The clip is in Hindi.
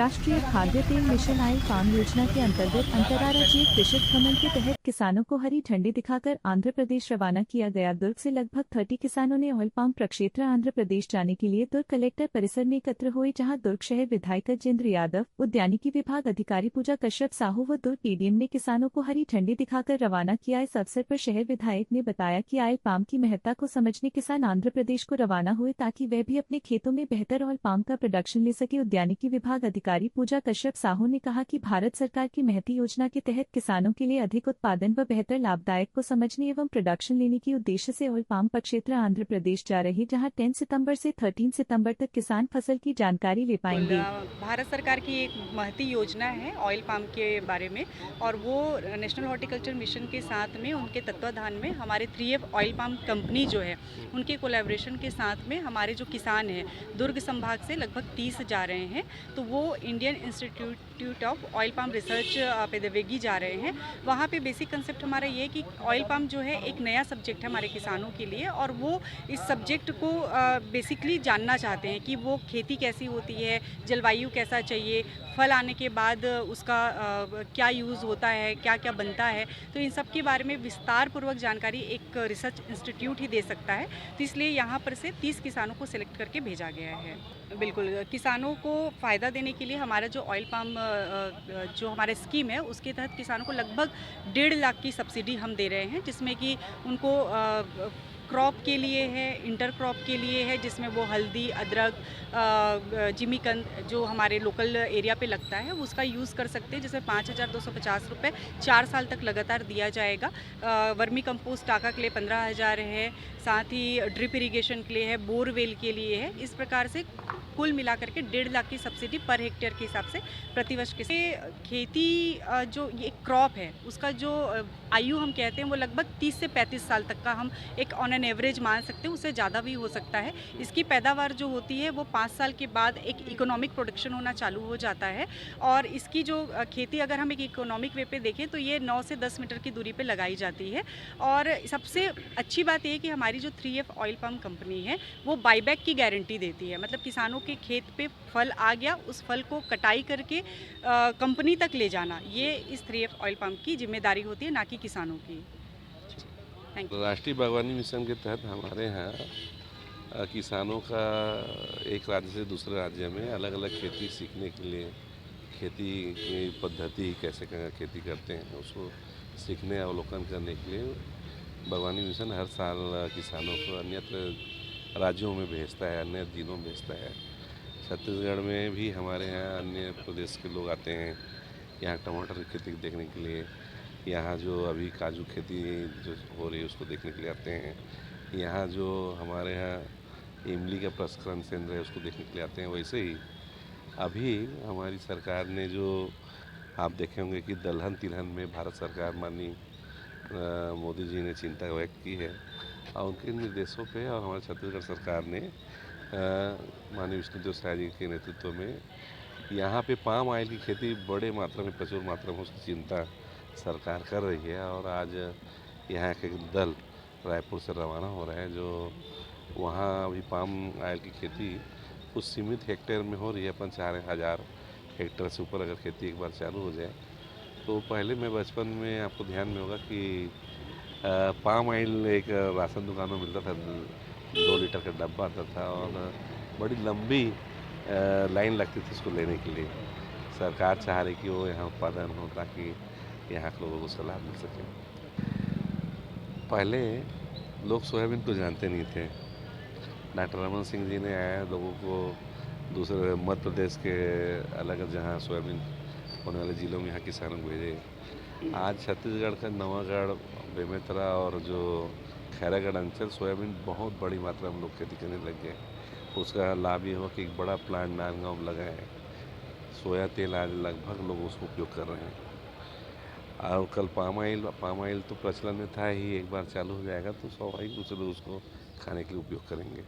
राष्ट्रीय खाद्य तेल मिशन ऑयल पाम योजना के अंतर्गत अंतर्राज्यीय कृषक भ्रमण के तहत किसानों को हरी झंडी दिखाकर आंध्र प्रदेश रवाना किया गया। दुर्ग से लगभग 30 किसानों ने ऑयल पाम प्रक्षेत्र आंध्र प्रदेश जाने के लिए दुर्ग कलेक्टर परिसर में एकत्र हुए, जहां दुर्ग शहर विधायक जितेंद्र यादव, उद्यानिकी विभाग अधिकारी पूजा कश्यप साहू व दुर्ग पीडीएम ने किसानों को हरी झंडी दिखाकर रवाना किया। इस अवसर पर शहर विधायक ने बताया कि ऑयल पाम की महत्ता को समझने किसान आंध्र प्रदेश को रवाना हुए ताकि वे भी अपने खेतों में बेहतर ऑयल पाम का प्रोडक्शन ले सके। उद्यानिकी विभाग अधिकारी पूजा कश्यप साहू ने कहा कि भारत सरकार की महती योजना के तहत किसानों के लिए अधिक उत्पादन व बेहतर लाभदायक को समझने एवं प्रोडक्शन लेने की उद्देश्य से ऑयल पाम प्रक्षेत्र आंध्र प्रदेश जा रही, जहां 10 सितंबर से 13 सितंबर तक किसान फसल की जानकारी ले पाएंगे। भारत सरकार की एक महती योजना है ऑयल पाम के बारे में, और वो नेशनल हॉर्टिकल्चर मिशन के साथ में उनके तत्वाधान में हमारे 3F ऑयल पाम कंपनी जो है उनके कोलैबोरेशन के साथ में हमारे जो किसान हैं दुर्ग संभाग से लगभग 30 जा रहे हैं, तो वो Indian Institute of Oil Palm Research Pedavegi जा रहे हैं। वहाँ पे बेसिक कंसेप्ट हमारा ये है कि ऑयल पाम जो है एक नया सब्जेक्ट है हमारे किसानों के लिए, और वो इस सब्जेक्ट को बेसिकली जानना चाहते हैं कि वो खेती कैसी होती है, जलवायु कैसा चाहिए, फल आने के बाद उसका क्या यूज़ होता है, क्या क्या बनता है, तो इन सब के बारे में विस्तार पूर्वक जानकारी एक रिसर्च इंस्टीट्यूट ही दे सकता है। तो इसलिए यहाँ पर से 30 किसानों को सिलेक्ट करके भेजा गया है। बिल्कुल, किसानों को फ़ायदा देने के लिए हमारा जो ऑयल पाम जो हमारा स्कीम है उसके तहत किसानों को लगभग 1.5 लाख की सब्सिडी हम दे रहे हैं, जिसमें कि उनको क्रॉप के लिए है, इंटर क्रॉप के लिए है, जिसमें वो हल्दी, अदरक, जिमीकंद जो हमारे लोकल एरिया पे लगता है उसका यूज़ कर सकते हैं, जिसमें 5,250 रुपये 4 साल तक लगातार दिया जाएगा। वर्मी कंपोस्ट टाका के लिए 15,000 है, साथ ही ड्रिप इरिगेशन के लिए है, बोरवेल के लिए है। इस प्रकार से कुल मिलाकर के 1.5 लाख की सब्सिडी पर हेक्टेयर के हिसाब से प्रतिवर्ष के खेती जो ये क्रॉप है उसका जो आयु हम कहते हैं वो लगभग 30 से 35 साल तक का हम एक ऑन एन एवरेज मान सकते हैं, उससे ज़्यादा भी हो सकता है। इसकी पैदावार जो होती है वो 5 साल के बाद एक इकोनॉमिक प्रोडक्शन होना चालू हो जाता है, और इसकी जो खेती अगर हम एक इकोनॉमिक वे पे देखें तो ये 9 से 10 मीटर की दूरी पे लगाई जाती है। और सबसे अच्छी बात ये है कि हमारी जो 3F ऑयल पाम कंपनी है वो बाईबैक की गारंटी देती है, मतलब किसानों के खेत पे फल आ गया, उस फल को कटाई करके कंपनी तक ले जाना, ये इस 3F ऑयल पाम की जिम्मेदारी होती है, ना कि किसानों की। Thank you. राष्ट्रीय बागवानी मिशन के तहत हमारे यहाँ किसानों का एक राज्य से दूसरे राज्य में अलग अलग खेती सीखने के लिए, खेती की पद्धति कैसे खेती करते हैं उसको सीखने अवलोकन करने के लिए बागवानी मिशन हर साल किसानों को अन्यत्र राज्यों में भेजता है, अन्य जिलों में भेजता है। छत्तीसगढ़ में भी हमारे यहाँ अन्य प्रदेश के लोग आते हैं यहाँ टमाटर की खेती देखने के लिए, यहाँ जो अभी काजू खेती जो हो रही है उसको देखने के लिए आते हैं, यहाँ जो हमारे यहाँ इमली का प्रसंस्करण केंद्र है उसको देखने के लिए आते हैं। वैसे ही अभी हमारी सरकार ने जो आप देखे होंगे कि दलहन तिलहन में भारत सरकार माननीय मोदी जी ने चिंता व्यक्त की है, और उनके निर्देशों पे और हमारे छत्तीसगढ़ सरकार ने माननीय विष्णुदेव साय जी के नेतृत्व में यहाँ पे पाम ऑयल की खेती बड़े मात्रा में, प्रचुर मात्रा में उसकी चिंता सरकार कर रही है। और आज यहाँ के दल रायपुर से रवाना हो रहे हैं, जो वहाँ अभी पाम ऑयल की खेती कुछ सीमित हेक्टेयर में हो रही है। 4,000 हेक्टेयर से ऊपर अगर खेती एक बार चालू हो जाए तो पहले मैं बचपन में आपको ध्यान में होगा कि पाम ऑयल एक राशन दुकान में मिलता था, 2 लीटर का डब्बा आता था और बड़ी लंबी लाइन लगती थी उसको लेने के लिए। सरकार चाह रही कि वो यहाँ उत्पादन हो ताकि यहाँ के लोगों को सलाह मिल सके। पहले लोग सोयाबीन को जानते नहीं थे, डॉक्टर रमन सिंह जी ने आया लोगों को दूसरे मध्य प्रदेश के अलग जहाँ सोयाबीन होने वाले ज़िलों में यहाँ किसानों को भेजे। आज छत्तीसगढ़ का नवागढ़, बेमेतरा और जो खैरागढ़ अंचल सोयाबीन बहुत बड़ी मात्रा में लोग खेती करने लग गए। उसका लाभ ये हुआ कि एक बड़ा प्लांट नांदगांव में लगा है, सोया तेल आज लगभग लोग उसको उपयोग कर रहे हैं। और कल पाम ऑयल तो प्रचलन में था ही, एक बार चालू हो जाएगा तो स्वाभाविक रूप से लोग उसको खाने के लिए उपयोग करेंगे।